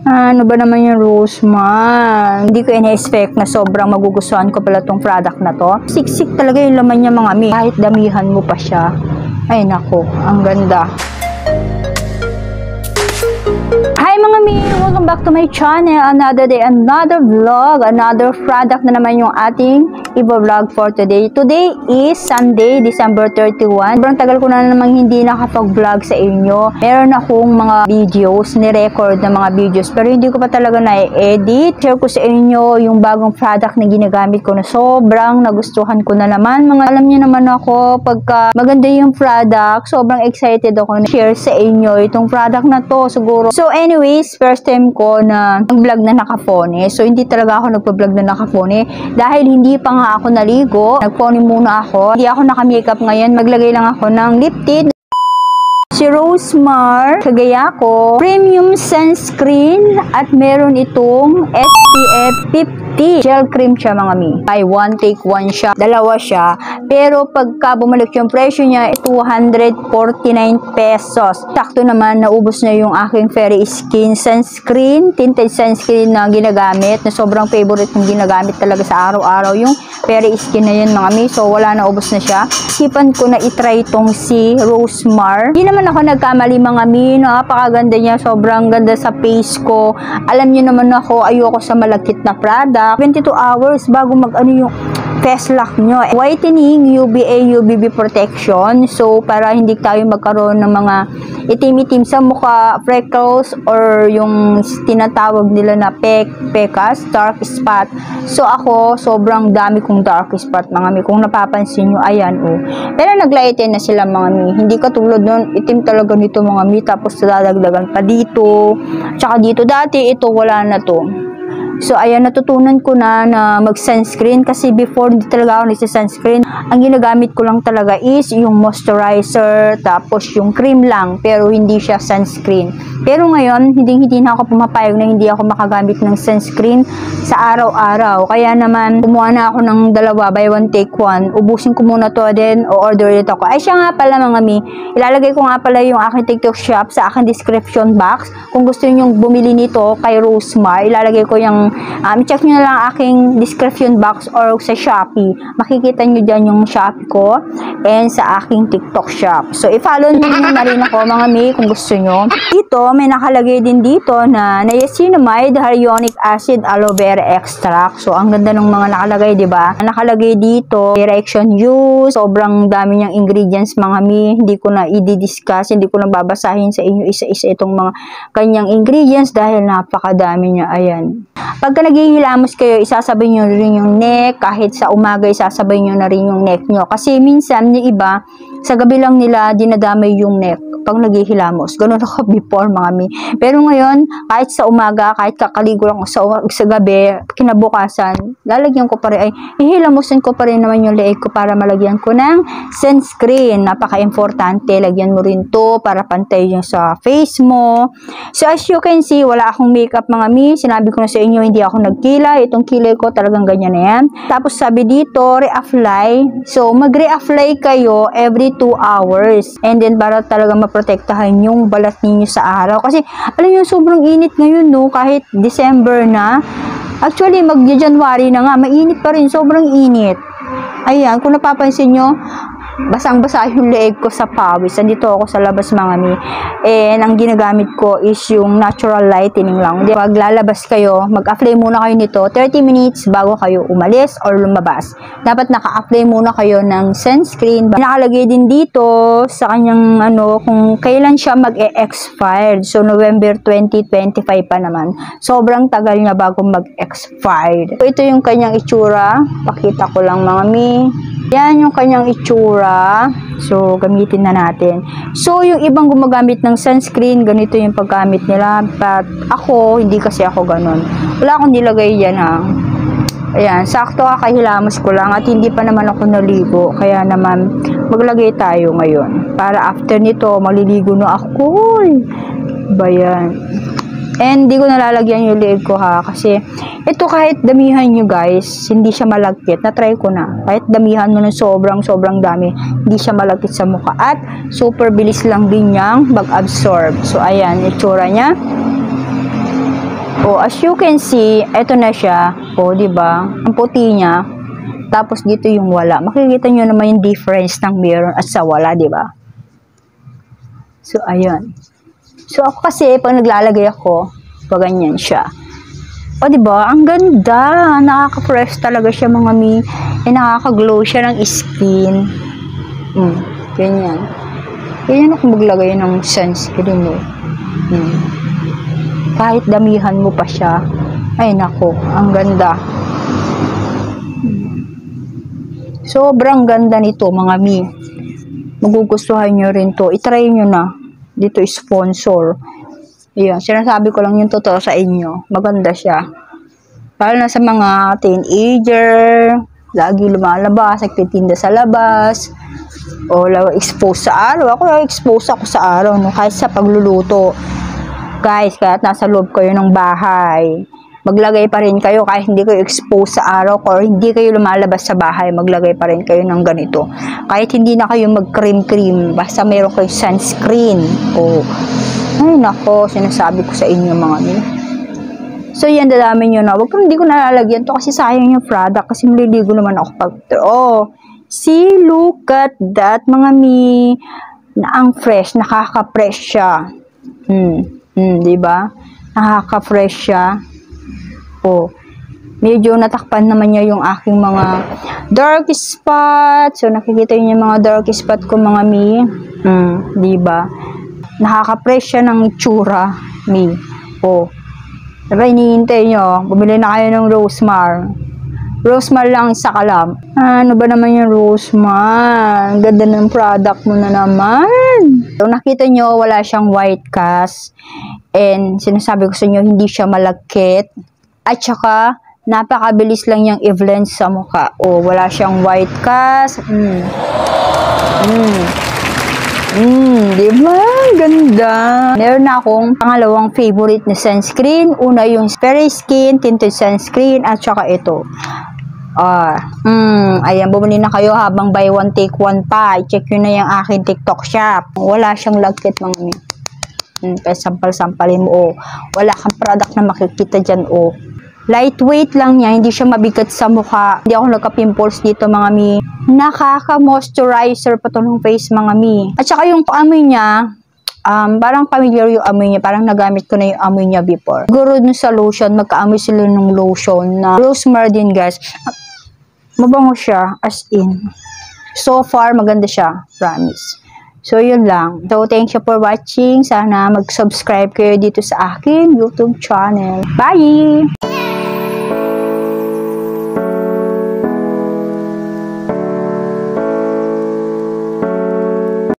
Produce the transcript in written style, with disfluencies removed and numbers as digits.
Ano ba naman yung Roseman? Hindi ko ina-expect na sobrang magugustuhan ko pala tong product na to. Siksik talaga yung laman niya mga mi. Kahit damihan mo pa siya. Ay nako, ang ganda. Hi mga mi! Welcome back to my channel. Another day, another vlog, another product na naman yung ating i-vlog for today. Today is Sunday, December 31. Sobrang tagal ko na namang hindi nakapag-vlog sa inyo. Meron akong mga videos, ni-record na mga videos, pero hindi ko pa talaga na-edit. Share ko sa inyo yung bagong product na ginagamit ko na sobrang nagustuhan ko na naman. Alam niyo naman ako, pagka maganda yung product, sobrang excited ako na share sa inyo itong product na to siguro. So anyways, first time ko na mag-vlog na naka-phone. So hindi talaga ako nagpa-vlog na naka-phone dahil hindi pa nga ako naligo. Nag-phone muna ako. Hindi ako naka-makeup ngayon. Maglagay lang ako ng lip tint. Si Rosemar, kagaya ko, premium sunscreen at meron itong SPF 50 gel cream siya mga mi. Buy one, take one siya. Dalawa siya. Pero pagka bumalik yung presyo niya, 249 pesos. Sakto naman, naubos na yung aking Fairy Skin sunscreen, tinted sunscreen na ginagamit, na sobrang favorite kong ginagamit talaga sa araw-araw. Yung Fairy Skin na yun mga mi. So wala na, ubos na siya. Sipan ko na itry itong si Rosemar. Hindi naman ako nagkamali mga mi. Napakaganda niya. Sobrang ganda sa face ko. Alam niyo naman ako, ayoko sa malagkit na product. 22 hours bago mag-ano yung face lock nyo. Whitening, UVA, UVB protection. So, para hindi tayo magkaroon ng mga itim-itim sa mukha, freckles, or yung tinatawag nila na pekas, dark spot. So, ako, sobrang dami kong dark spot, mga mi. Kung napapansin nyo, ayan, oh. Pero naglighten na sila, mga mi. Hindi katulad nun, itim talaga nito, mga mi. Tapos, dadagdagan pa dito. Tsaka dito, dati, ito, wala na to. So, ayan, natutunan ko na mag-sunscreen kasi before hindi talaga ako nagsa-sunscreen. Ang ginagamit ko lang talaga is yung moisturizer, tapos yung cream lang, pero hindi siya sunscreen. Pero ngayon, hindi na ako pumapayag na hindi ako makagamit ng sunscreen sa araw-araw. Kaya naman, kumuha na ako ng dalawa, buy one, take one. Ubusin ko muna to, then o-order ulit ako. Ay, siya nga pala mga mi, ilalagay ko nga pala yung aking TikTok shop sa aking description box. Kung gusto niyo bumili nito kay Rosemar, ilalagay ko yung check nyo na lang aking description box or sa Shopee. Makikita nyo dyan yung Shopee ko and sa aking TikTok shop. So, i-follow nyo na rin ako mga mi kung gusto nyo. Dito, may nakalagay din dito na niacinamide, hyaluronic acid, aloe vera extract. So, ang ganda ng mga nakalagay, diba? Nakalagay dito, direction use, sobrang dami niyang ingredients mga mi. Hindi ko na i-discuss, hindi ko na babasahin sa inyo isa-isa itong mga kanyang ingredients dahil napakadami niya. Ayan. Pagka naghihilamos kayo, isasabay nyo rin yung neck. Kahit sa umaga, isasabay nyo na rin yung neck nyo. Kasi minsan, yung iba, sa gabi lang nila, dinadamay yung neck pag naghihilamos. Ganun ako before, mga mi. Pero ngayon, kahit sa umaga, kahit kakaligo lang sa gabi, kinabukasan, lalagyan ko pa rin, ay ihilamusin ko pa rin naman yung leeg ko para malagyan ko ng sunscreen. Napaka-importante. Lagyan mo rin to para pantay yung sa face mo. So, as you can see, wala akong makeup, mga mi. Sinabi ko na sa inyo, hindi ako nagkilay. Itong kilay ko talagang ganyan na yan. Tapos, sabi dito, re-apply. So, mag-re-apply kayo every 2 hours. And then, para talaga protektahan yung balat ninyo sa araw. Kasi, alam nyo, sobrang init ngayon, no? Kahit December na. Actually, mag-January na nga, mainit pa rin. Sobrang init. Ayan, kung napapansin nyo, basang-basa yung leeg ko sa pawis. Andito ako sa labas, mga mi. And ang ginagamit ko is yung natural lightening lang. Pag lalabas kayo, mag-apply muna kayo nito 30 minutes bago kayo umalis or lumabas. Dapat naka-apply muna kayo ng sunscreen. Nakalagay din dito sa kanyang kung kailan siya mag-e-expired. So, November 2025 pa naman. Sobrang tagal niya bago mag-expired. So, ito yung kanyang itsura. Pakita ko lang, mga mi. Yan yung kanyang itsura. So, gamitin na natin. So, yung ibang gumagamit ng sunscreen, ganito yung paggamit nila. But, ako, hindi kasi ako ganun. Wala akong nilagay yan, ha. Ayan, sakto kakahilamos ko lang at hindi pa naman ako naligo. Kaya naman, maglagay tayo ngayon. Para after nito, maliligo na ako. Bayan. And di ko nalalagyan yung leeg ko, ha, kasi ito kahit damihan nyo guys, hindi siya malagkit. Na-try ko na. Kahit damihan mo ng sobrang dami, hindi siya malagkit sa mukha. At super bilis lang din niyang mag-absorb. So ayan, itsura niya. Oh, as you can see, eto na siya. Oh, di ba? Ang puti niya. Tapos dito yung wala. Makikita nyo naman yung difference ng meron at sa wala, di ba? So, ayun. So, ako kasi, pag naglalagay ako, pag ganyan siya. O, di ba? Ang ganda. Nakaka-fresh talaga siya, mga mi. Nakaka-glow siya ng skin. Ganyan. Ganyan ako maglagay ng sunscreen, eh. Kahit damihan mo pa siya. Ay, nako. Ang ganda. Sobrang ganda nito, mga mi. Magugustuhan nyo rin to. I-try nyo na. Dito sponsor. Ayan, sinasabi ko lang yung totoo sa inyo. Maganda siya. Lalo na sa mga teenager, lagi lumalabas, nagtitinda sa labas, o expose sa araw. Ako expose ako sa araw, no? Kahit sa pagluluto. Guys, kahit nasa loob kayo ng bahay, maglagay pa rin kayo kahit hindi kayo expose sa araw or hindi kayo lumalabas sa bahay, maglagay pa rin kayo ng ganito. Kahit hindi na kayo mag-cream-cream, basta meron kayo sunscreen. Ay nako, sinasabi ko sa inyo, mga mi. So yan, dalamin nyo na. Wag kang hindi ko nalalagyan to kasi sayang yung product kasi maliligo naman ako pag see, look at that, mga mi. Na ang fresh, nakaka-fresh siya. Diba? Nakaka-fresh siya. Medyo natakpan naman niya yung aking mga dark spot. So, nakikita niyo yung mga dark spot ko, mga mi. Diba? Nakaka-fresh siya ng itsura, mi. Diba, hinihintay nyo? Bumili na kayo ng Rosemar. Rosemar lang sa kalam. Ano ba naman yung Rosemar? Ang ganda ng product mo na naman. So, nakita nyo, wala siyang white cast. And, sinasabi ko sa inyo, hindi siya malagkit. At saka, napakabilis lang yung i-blend sa mukha. Wala siyang white cast. Diba? Ganda. Meron na akong pangalawang favorite na sunscreen. Una yung Fairy Skin Tinted Sunscreen at saka ito. Ayan, bumili na kayo habang buy one take one pa. I-check nyo na yung aking TikTok shop. Wala siyang lagkit, mga mi. Sampal-sampalin mo. Wala kang product na makikita dyan, Lightweight lang niya, hindi siya mabigat sa mukha. Hindi ako nagka-pimples dito, mga mi. Nakaka-moisturizer pa to ng face, mga mi. At saka yung amoy niya, parang familiar yung amoy niya. Parang nagamit ko na yung amoy niya before. Siguro dun sa lotion, magka-amoy sila ng lotion na Rosemar din, guys. Mabango siya, as in. So far, maganda siya. Promise. So, yun lang. So, thank you for watching. Sana mag-subscribe kayo dito sa akin YouTube channel. Bye!